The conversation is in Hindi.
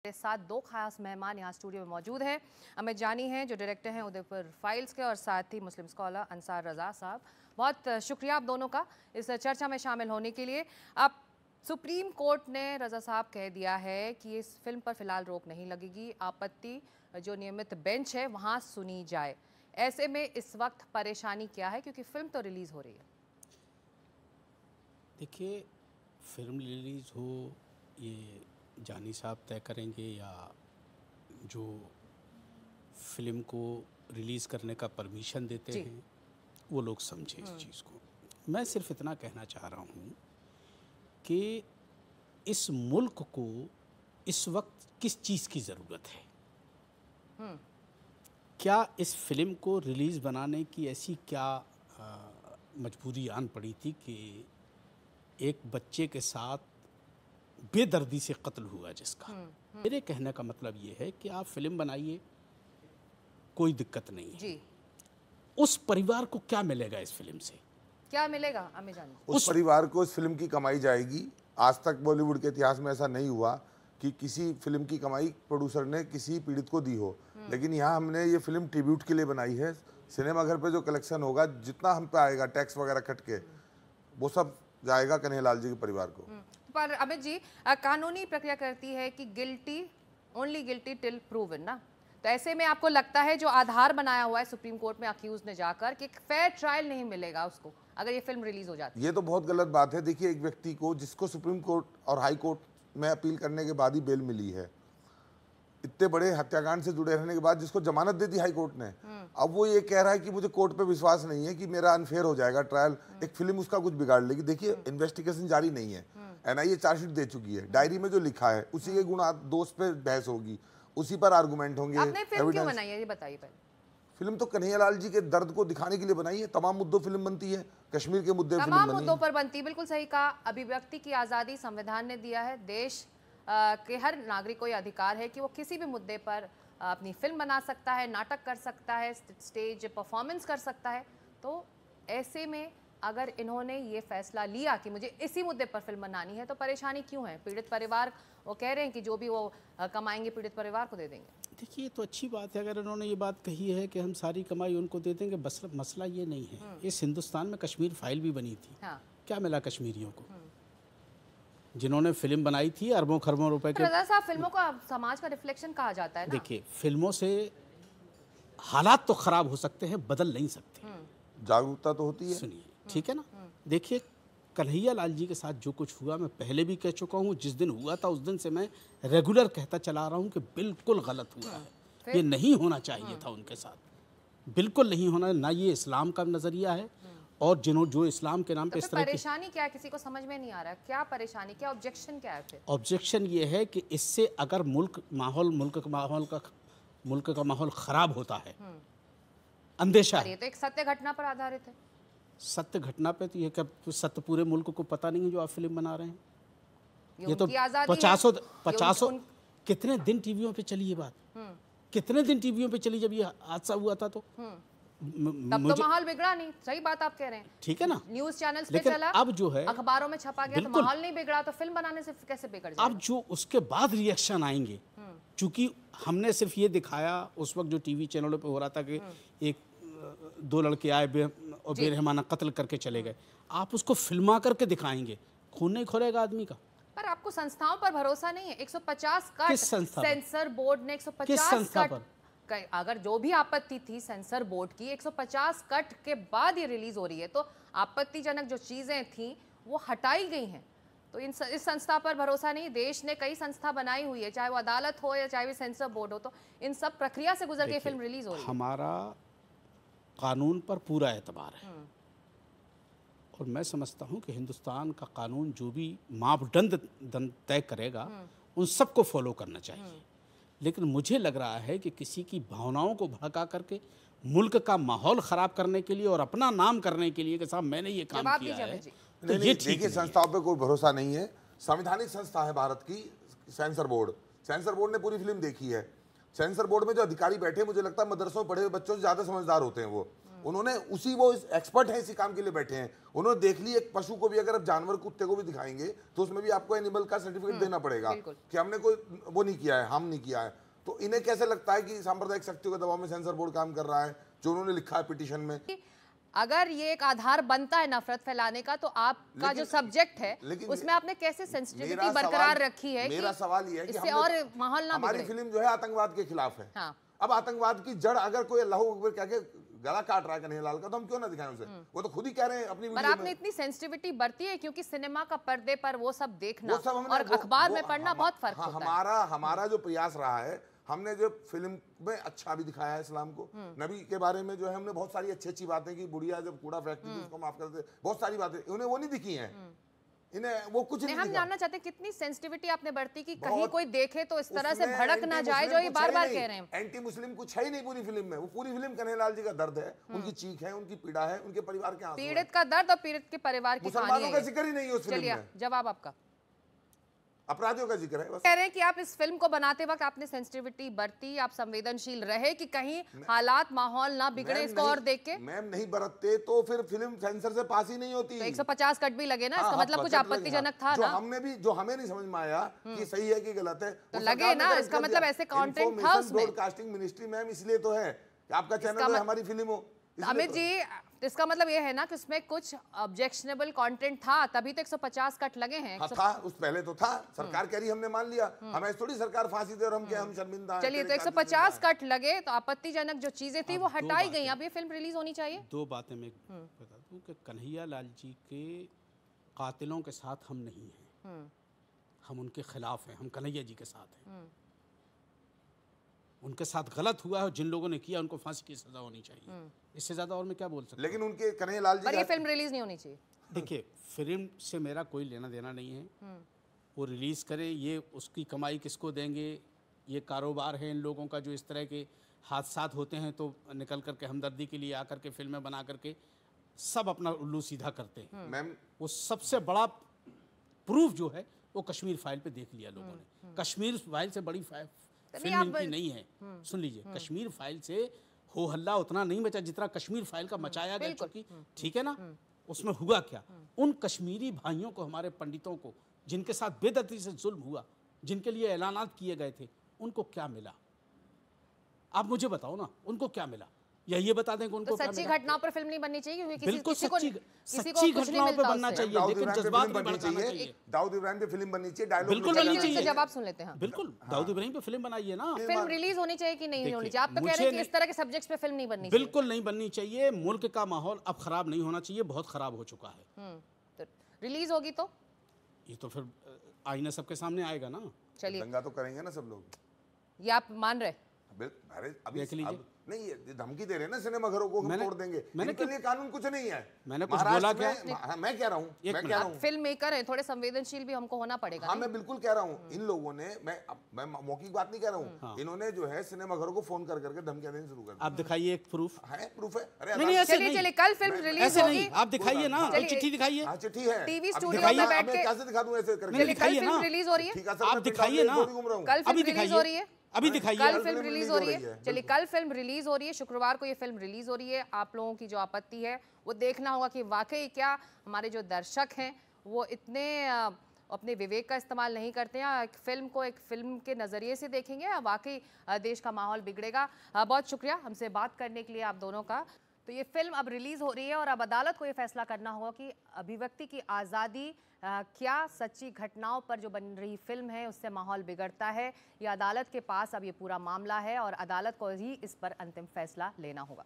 मेरे साथ दो खास मेहमान यहाँ स्टूडियो में मौजूद हैं। अमित जानी हैं जो डायरेक्टर हैं उदयपुर फाइल्स के, और साथ ही मुस्लिम स्कॉलर अंसार रजा साहब। बहुत शुक्रिया आप दोनों का इस चर्चा में शामिल होने के लिए। आप सुप्रीम कोर्ट ने रजा साहब कह दिया है कि इस फिल्म पर फिलहाल रोक नहीं लगेगी, आपत्ति जो नियमित बेंच है वहाँ सुनी जाए। ऐसे में इस वक्त परेशानी क्या है, क्योंकि फिल्म तो रिलीज़ हो रही है? देखिए, फिल्म रिलीज़ हो ये जानी साहब तय करेंगे, या जो फिल्म को रिलीज़ करने का परमिशन देते हैं वो लोग समझे इस चीज़ को। मैं सिर्फ इतना कहना चाह रहा हूँ कि इस मुल्क को इस वक्त किस चीज़ की ज़रूरत है। क्या इस फिल्म को रिलीज़ बनाने की ऐसी क्या मजबूरी आन पड़ी थी कि एक बच्चे के साथ बेदर्दी से कत्ल हुआ जिसका। मेरे कहने का मतलब ये है कि आप फिल्म बनाइए, कोई दिक्कत नहीं है जी। उस परिवार को क्या मिलेगा इस फिल्म से? क्या मिलेगा अमित जानी? उस परिवार को इस फिल्म की कमाई जाएगी। आज तक बॉलीवुड के इतिहास में ऐसा नहीं हुआ कि किसी फिल्म की कमाई प्रोड्यूसर ने किसी पीड़ित को दी हो, लेकिन यहाँ हमने ये फिल्म ट्रिब्यूट के लिए बनाई है। सिनेमाघर पे जो कलेक्शन होगा, जितना हम पे आएगा टैक्स वगैरह कट के, वो सब जाएगा कन्हैयालाल जी के परिवार को। पर अमित जी, कानूनी प्रक्रिया करती है कि guilty, only guilty till proven ना, तो ऐसे में आपको लगता है जो आधार बनाया हुआ है सुप्रीम कोर्ट में अक्यूज ने जाकर कि फेयर ट्रायल नहीं मिलेगा उसको अगर ये फिल्म रिलीज हो जाती है? ये तो बहुत गलत बात है। देखिए, एक व्यक्ति को जिसको सुप्रीम कोर्ट और हाई कोर्ट में अपील करने के बाद ही बेल मिली है, इतने बड़े हत्याकांड से जुड़े रहने के बाद जिसको जमानत दे दी हाई कोर्ट ने, अब वो ये कह रहा है कि मुझे कोर्ट पे विश्वास नहीं है कि मेरा अनफेयर हो जाएगा ट्रायल, एक फिल्म उसका कुछ बिगाड़ लेगी। देखिए, इन्वेस्टिगेशन जारी नहीं है, एनआईए चार्जशीट दे चुकी है, डायरी में जो लिखा है उसी के गुण दोष पे बहस होगी, उसी पर आर्गुमेंट होंगे। आपने फिल्म क्यों बनाई है ये बताइए पहले? फिल्म तो कन्हैयालाल जी के दर्द को दिखाने के लिए बनाई है। तमाम मुद्दों फिल्म बनती है, कश्मीर के मुद्दे फिल्म तमाम मुद्दों पर बनती, बिल्कुल सही कहा। अभिव्यक्ति की आज़ादी संविधान ने दिया है, देश के हर नागरिक को यह अधिकार है कि वो किसी भी मुद्दे पर अपनी फिल्म बना सकता है, नाटक कर सकता है, स्टेज परफॉर्मेंस कर सकता है। तो ऐसे में अगर इन्होंने ये फैसला लिया कि मुझे इसी मुद्दे पर फिल्म बनानी है, तो परेशानी क्यों है? पीड़ित परिवार वो कह रहे हैं कि जो भी वो कमाएंगे पीड़ित परिवार को दे देंगे। देखिए, तो अच्छी बात है अगर इन्होंने ये बात कही है कि हम सारी कमाई उनको दे देंगे। बस मसला ये नहीं है। इस हिंदुस्तान में कश्मीर फाइल भी बनी थी। हाँ। क्या मिला कश्मीरियों को? जिन्होंने फिल्म बनाई थी अरबों खरबों रुपए के। रजा साहब, फिल्मों को समाज का रिफ्लेक्शन कहा जाता है ना। देखिए, फिल्मों से हालात तो खराब हो सकते हैं, बदल नहीं सकते। जागरूकता तो होती है। सुनिए, ठीक है ना। देखिए, कन्हैयालाल जी के साथ जो कुछ हुआ, मैं पहले भी कह चुका हूँ, जिस दिन हुआ था उस दिन से मैं रेगुलर कहता चला रहा हूँ कि बिल्कुल गलत हुआ है। ये नहीं होना चाहिए था उनके साथ, बिल्कुल नहीं होना। ना ये इस्लाम का नजरिया है, और जो इस्लाम के नाम पे इस तरह की परेशानी क्या है, किसी को समझ में नहीं आ रहा क्या परेशानी, क्या ऑब्जेक्शन क्या है फिर? ऑब्जेक्शन ये है कि इससे अगर मुल्क का माहौल खराब होता है, अंदेशा। ये तो एक सत्य घटना पर आधारित है। सत्य घटना पे तो ये कब सत्य पूरे मुल्क को पता नहीं है जो आप फिल्म बना रहे हैं। ये तो 50 कितने दिन टीवियों पे चली ये बात, कितने दिन टीवियों पे चली जब ये हादसा हुआ था। तो तब तो माहौल बिगड़ा नहीं। सही बात आप कह रहे हैं, ठीक है ना। न्यूज चैनल्स पे चला, अब जो है अखबारों में छपा गया, तो माहौल नहीं बिगड़ा, तो फिल्म बनाने से कैसे बिगड़ जाएगा? अब जो उसके बाद रिएक्शन आएंगे, चूंकि हमने सिर्फ ये दिखाया उस वक्त जो टीवी चैनलों पे हो रहा था कि एक दो लड़के आए और बेरहमाना कत्ल करके चले गए, आप उसको फिल्मा करके दिखाएंगे, खून नहीं खोलेगा आदमी का। पर आपको संस्थाओं पर भरोसा नहीं है? 150 कट सेंसर बोर्ड ने 150 कट, अगर जो भी आपत्ति थी सेंसर बोर्ड की, 150 कट के बाद ये रिलीज हो रही है, तो आपत्तिजनक जो चीजें थी वो हटाई गई हैं। तो इस संस्था पर भरोसा नहीं। देश ने कई संस्था बनाई हुई है, चाहे वो अदालत हो या चाहे वो सेंसर बोर्ड हो, तो इन सब प्रक्रिया से गुजर के फिल्म रिलीज हो रही है। हमारा कानून पर पूरा एतबार है, और मैं समझता हूं कि हिंदुस्तान का कानून जो भी मापदंड तय करेगा उन सबको फॉलो करना चाहिए। लेकिन मुझे लग रहा है कि किसी की भावनाओं को भड़का करके मुल्क का माहौल खराब करने के लिए और अपना नाम करने के लिए कि साहब मैंने ये काम किया है, तो ये ठीक है। संस्थाओं पे कोई भरोसा नहीं है। संवैधानिक संस्था है भारत की सेंसर बोर्ड। सेंसर बोर्ड ने पूरी फिल्म देखी है। सेंसर बोर्ड में जो अधिकारी बैठे, मुझे लगता है मदरसों में पढ़े हुए बच्चों से ज्यादा समझदार होते हैं वो। उन्होंने वो एक्सपर्ट है इसी काम के लिए बैठे हैं। उन्होंने देख ली एक पशु को भी अगर आप जानवर कुत्ते को भी दिखाएंगे तो उसमें भी आपको एनिमल का सर्टिफिकेट देना पड़ेगा कि हमने कोई वो नहीं किया है, हार्म नहीं किया है। तो इन्हें कैसे लगता है कि सांप्रदायिक शक्तियों के दबाव में सेंसर बोर्ड काम कर रहा है, जो उन्होंने लिखा है पिटीशन में। अगर ये एक आधार बनता है नफरत फैलाने का, तो आपका जो सब्जेक्ट है उसमें आपने कैसे सेंसिटिविटी बरकरार रखी है? मेरा सवाल ये है कि इससे और माहौल ना हमारी फिल्म जो है आतंकवाद के खिलाफ है। हाँ। अब आतंकवाद की जड़ अगर कोई अल्लाह अकबर कह के गला काट रहा है कन्हैयालाल का, तो हम क्यों ना दिखाएं उसे? वो तो खुद ही कह रहे हैं अपनी वीडियो में। पर आपने इतनी सेंसिटिविटी बरती है क्योंकि सिनेमा का पर्दे पर वो सब देखना और अखबार में पढ़ना बहुत फर्क होता है। हमारा जो प्रयास रहा है, हमने जो फिल्म में अच्छा भी दिखाया है इस्लाम को, नबी के बारे में जो है हमने बहुत सारी अच्छी बातें की। बुढ़िया जब कूड़ा फेंकती थी उसको माफ करते, बहुत सारी बातें उन्हें वो नहीं दिखी हैं, इन्हें वो कुछ नहीं। हम जानना चाहते हैं कितनी सेंसिटिविटी आपने बरती कि कहीं कोई देखे तो इस तरह से भड़क ना जाए, जो ये बार बार कह रहे हैं। एंटी मुस्लिम कुछ है ही नहीं पूरी फिल्म में। वो पूरी फिल्म कन्हैयालाल जी का दर्द है, उनकी चीख है, उनकी पीड़ा है, उनके परिवार के आंसू हैं। पीड़ित का दर्द और पीड़ित के परिवार की कहानी है। मुसलमानों का जिक्र ही नहीं है उस फिल्म में। जवाब आपका? अपराधियों का जिक्र है बस। कह रहे हैं कि आप इस फिल्म को बनाते वक्त आपने सेंसिटिविटी बरती, आप संवेदनशील रहे कि कहीं हालात माहौल ना बिगड़े इसको और देख के। मैम नहीं बरतते तो फिर फिल्म सेंसर से पास ही नहीं होती। तो 150 कट भी लगे ना, इसका मतलब कुछ आपत्तिजनक था ना। जो हमें नहीं समझ में आया कि सही है कि गलत है, तो लगे ना, इसका मतलब ऐसे कंटेंट था उसमें। ब्रॉडकास्टिंग मिनिस्ट्री मैम इसलिए तो है कि आपका चैनल हमारी फिल्म हो। अमित जी, इसका मतलब ये है ना कि उसमें कुछ ऑब्जेक्शनेबल कंटेंट था, तभी तो 150 कट लगे हैं। हाँ, था उस पहले तो था, सरकार कह रही हमने मान लिया, हमें थोड़ी सरकार फांसी दे और हम क्या हम शर्मिंदा हैं। चलिए, तो 150 कट लगे तो आपत्तिजनक जो चीजें थी वो हटाई गई। अब ये फिल्म रिलीज होनी चाहिए। दो बातें मैं बता दूं कि कन्हैयालाल जी के कातिलों के साथ हम नहीं हैं, हम उनके खिलाफ हैं, हम कन्हैया जी के साथ हैं। उनके साथ गलत हुआ है, जिन लोगों ने किया उनको फांसी की सजा होनी चाहिए। इससे ज्यादा और मैं क्या बोल सकता हूं? लेकिन उनके कन्हैयालाल जी पर ये फिल्म रिलीज नहीं होनी चाहिए। देखिए, फिल्म से मेरा कोई लेना देना नहीं है। वो रिलीज करे, ये उसकी कमाई किसको देंगे? ये कारोबार है इन लोगों का, जो इस तरह के हादसात होते हैं तो निकल करके हमदर्दी के लिए आकर के फिल्में बना करके सब अपना उल्लू सीधा करते हैं। मैम, वो सबसे बड़ा प्रूफ जो है वो कश्मीर फाइल पे देख लिया लोगों ने। कश्मीर फाइल से बड़ी फिल्म इनकी नहीं है। सुन लीजिए, कश्मीर फाइल से हो हल्ला उतना नहीं बचा जितना कश्मीर फाइल का मचाया गया, चूंकि ठीक है ना। उसमें हुआ क्या, उन कश्मीरी भाइयों को, हमारे पंडितों को, जिनके साथ बेदर्दी से जुल्म हुआ, जिनके लिए ऐलानात किए गए थे, उनको क्या मिला? आप मुझे बताओ ना, उनको क्या मिला? या ये बता दें कि उनको क्या मिला? सच्ची घटनाओं पर फिल्म नहीं बननी चाहिए, क्योंकि बिल्कुल सच्ची घटनाओं पे बनना चाहिए, लेकिन जज्बात में बढ़ना चाहिए। दाऊद इब्राहिम पे फिल्म बननी चाहिए, डायलॉग बिल्कुल बननी चाहिए। जवाब सुन लेते हैं। बिल्कुल, दाऊद इब्राहिम पे फिल्म बनाइए ना। फिल्म रिलीज होनी चाहिए कि नहीं होनी चाहिए? आप तो कह रहे हैं कि इस तरह के सब्जेक्ट्स पे फिल्म नहीं बननी चाहिए। बिल्कुल नहीं बननी चाहिए। मुल्क का माहौल अब खराब नहीं होना चाहिए, बहुत खराब हो चुका है। तो रिलीज होगी तो ये तो फिर आईना सबके सामने आएगा ना। चलिए, दंगा तो करेंगे ना सब लोग। ये आप मान रहे? अरे अभी देख लीजिए, नहीं, ये धमकी दे रहे हैं ना सिनेमा घरों को, हम तोड़ देंगे। इनके लिए कानून कुछ नहीं है। मैंने कुछ बोला क्या? मैं कह रहा हूँ, फिल्म मेकर है, थोड़े संवेदनशील भी हमको होना पड़ेगा। हाँ, मैं बिल्कुल कह रहा हूँ, इन लोगों ने, मैं मौखिक बात नहीं कह रहा हूँ, इन्होंने जो है सिनेमा घरों को फोन कर करके धमकियां देनी शुरू कर दी। आप दिखाइए एक प्रूफ है। प्रूफ है? अरे चलिए, कल फिल्म रिलीज होगी, आप दिखाइए ना, चिट्ठी दिखाइए। हाँ, चिट्ठी है, टीवी स्टूडियो में बैठ के कैसे दिखा दूं ऐसे करके? कल फिल्म रिलीज हो रही है, आप दिखाइए ना। कल फिल्म रिलीज हो रही है, अभी दिखाइए। कल फिल्म रिलीज हो रही है। चलिए, कल फिल्म रिलीज हो रही है, शुक्रवार को ये फिल्म रिलीज हो रही है। आप लोगों की जो आपत्ति है वो देखना होगा कि वाकई क्या हमारे जो दर्शक हैं वो इतने अपने विवेक का इस्तेमाल नहीं करते हैं, फिल्म को एक फिल्म के नज़रिए से देखेंगे या वाकई देश का माहौल बिगड़ेगा। बहुत शुक्रिया हमसे बात करने के लिए आप दोनों का। तो ये फिल्म अब रिलीज हो रही है और अब अदालत को ये फैसला करना होगा कि अभिव्यक्ति की आज़ादी क्या सच्ची घटनाओं पर जो बन रही फिल्म है उससे माहौल बिगड़ता है। ये अदालत के पास अब ये पूरा मामला है और अदालत को ही इस पर अंतिम फैसला लेना होगा।